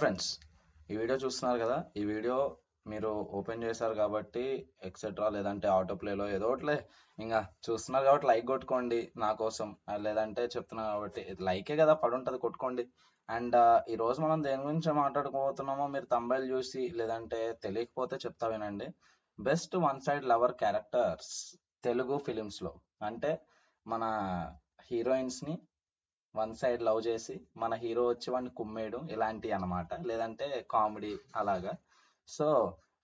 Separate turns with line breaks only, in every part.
Friends, ఈ video చూస్తున్నారు కదా. ఈ వీడియో మీరు ఓపెన్ చేశారు కాబట్టి ఎక్సెట్రా లేదంటే ఆటో ప్లేలో ఏదో ఒకటిలే ఇంకా చూస్తున్నారు కాబట్టి లైక్ కొట్టుకోండి నా కోసం. లేదంటే చెప్తున్నా కాబట్టి లైకే కదా పడుంటది, కొట్టుకోండి. అండ్ ఈ రోజు మనం దేని గురించి మాట్లాడుకోబోతున్నామో మీరు తంబైల్ చూసి లేదంటే తెలియకపోతే చెప్తా వినండి. Best one side lover characters Telugu films లో. అంటే మన హీరోయిన్స్ ని వన్ సైడ్ లవ్ చేసి మన హీరో వచ్చి వాడిని కుమ్మేయడం ఇలాంటివి అన్నమాట, లేదంటే కామెడీ అలాగా. సో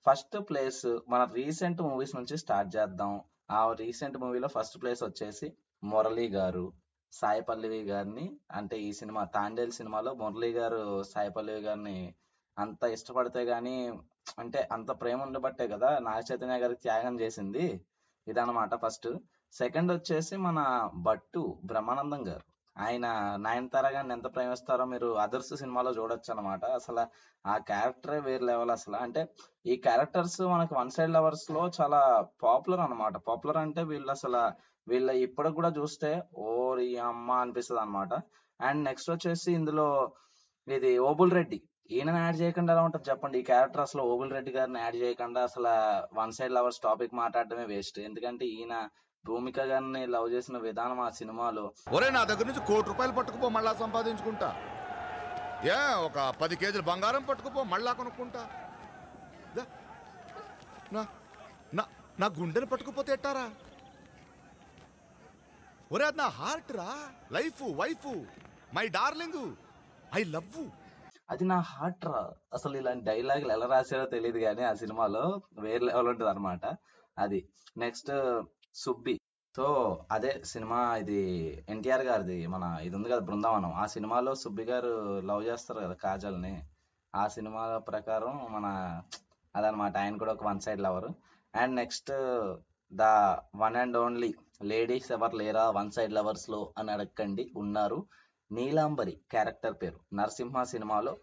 ఫస్ట్ ప్లేస్ మన రీసెంట్ మూవీస్ నుంచి స్టార్ట్ చేద్దాం. ఆ రీసెంట్ మూవీలో ఫస్ట్ ప్లేస్ వచ్చేసి మురళీ గారు సాయి పల్లవి గారిని. అంటే ఈ సినిమా తాండేల్ సినిమాలో మురళీ గారు సాయి పల్లవి గారిని అంత ఇష్టపడితే గానీ, అంటే అంత ప్రేమ ఉండబట్టే కదా నాగ చైతన్య గారికి త్యాగం చేసింది. ఇదన్నమాట ఫస్ట్. సెకండ్ వచ్చేసి మన భట్టు బ్రహ్మానందం గారు. ఆయన నయనతార గారిని ఎంత ప్రేమిస్తారో మీరు అదర్స్ సినిమాలో చూడొచ్చు అనమాట. అసలు ఆ క్యారెక్టరే వేరే లెవెల్. అసలు అంటే ఈ క్యారెక్టర్స్ మనకి వన్ సైడ్ లవర్స్ లో చాలా పాపులర్ అన్నమాట. పాపులర్ అంటే వీళ్ళు అసలు వీళ్ళ ఇప్పటికి కూడా చూస్తే ఓరి అమ్మ అనిపిస్తుంది అనమాట. అండ్ నెక్స్ట్ వచ్చేసి ఇందులో ఇది ఓబుల్ రెడ్డి. ఈయనని యాడ్ చేయకుండా ఎలా ఉంటుంది చెప్పండి. ఈ క్యారెక్టర్ అసలు ఓబుల్ రెడ్డి గారిని యాడ్ చేయకుండా అసలు వన్ సైడ్ లవర్స్ టాపిక్ మాట్లాడటమే వేస్ట్. ఎందుకంటే ఈయన భూమిక గారిని లవ్ చేసిన విధానం ఆ సినిమాలో.
ఒరే, నా దగ్గర నుంచి ₹1,00,00,000 పట్టుకుపో, మళ్ళా సంపాదించుకుంటా. ఒక 10 కేజీలు బంగారం పట్టుకుపో, మళ్ళా కొనుక్కుంటా. దా, నా నా నా గుండెని పట్టుకుపోతే ఎట్టారా? ఒరే, అది నా హార్ట్ రా, life, wife, my darling, I love.
అది నా హార్ట్ రా. అసలు ఇలాంటి డైలాగులు ఎలా రాశారో తెలియదు కానీ ఆ సినిమాలో వేరే లెవెల్ ఉంటుంది అనమాట. అది నెక్స్ట్ సుబ్బి. సో అదే సినిమా ఇది ఎన్టీఆర్ గారిది. మన ఇది ఉంది కదా బృందావనం, ఆ సినిమాలో సుబ్బి గారు లవ్ చేస్తారు కదా కాజల్ని. ఆ సినిమా ప్రకారం మన అదనమాట, ఆయన కూడా ఒక one side lover. And next the one and only ladies ఎవరు లేరా వన్ సైడ్ లవర్స్ లో అని అడగండి, ఉన్నారు. నీలాంబరి క్యారెక్టర్ పేరు నరసింహ సినిమాలో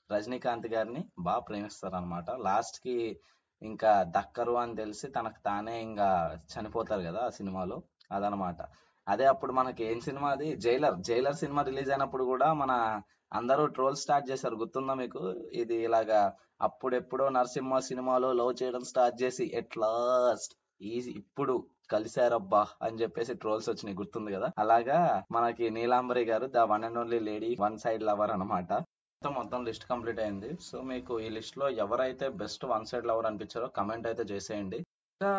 రజనీకాంత్ గారిని బాగా ప్రేమిస్తారు అనమాట. లాస్ట్ కి ఇంకా దక్కరు అని తెలిసి తనకు తానే ఇంకా చనిపోతారు కదా ఆ సినిమాలో. అదనమాట. అదే అప్పుడు మనకి ఏం సినిమా అది, జైలర్. జైలర్ సినిమా రిలీజ్ అయినప్పుడు కూడా మన అందరూ ట్రోల్ స్టార్ట్ చేశారు, గుర్తుందా మీకు? ఇది ఇలాగా అప్పుడెప్పుడో నరసింహ సినిమాలో లవ్ చేయడం స్టార్ట్ చేసి ఎట్లాస్ట్ ఇప్పుడు కలిశారబ్బా అని చెప్పేసి ట్రోల్స్ వచ్చినాయి, గుర్తుంది కదా. అలాగా మనకి నీలాంబరి గారు the one and only lady one side lover అనమాట. మొత్తం లిస్ట్ కంప్లీట్ అయింది. సో మీకు ఈ లిస్ట్ లో ఎవరైతే బెస్ట్ వన్ సైడ్ లవర్ అనిపించారో కమెంట్ అయితే చేసేయండి. ఇంకా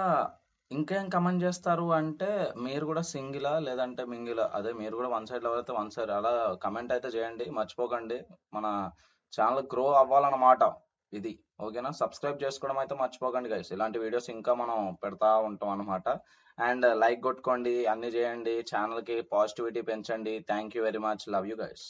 ఇంకేం కమెంట్ చేస్తారు అంటే మీరు కూడా సింగిలా లేదంటే మింగిలా, అదే మీరు కూడా వన్ సైడ్ లవర్ అయితే వన్ సైడ్ అలా కమెంట్ అయితే చేయండి, మర్చిపోకండి. మన ఛానల్ గ్రో అవ్వాలన్నమాట ఇది. ఓకేనా? సబ్స్క్రైబ్ చేసుకోవడం అయితే మర్చిపోకండి గైస్. ఇలాంటి వీడియోస్ ఇంకా మనం పెడతా ఉంటాం అనమాట. అండ్ లైక్ కొట్టుకోండి, అన్ని చేయండి, ఛానల్ కి పాజిటివిటీ పెంచండి. Thank you very much, love you guys.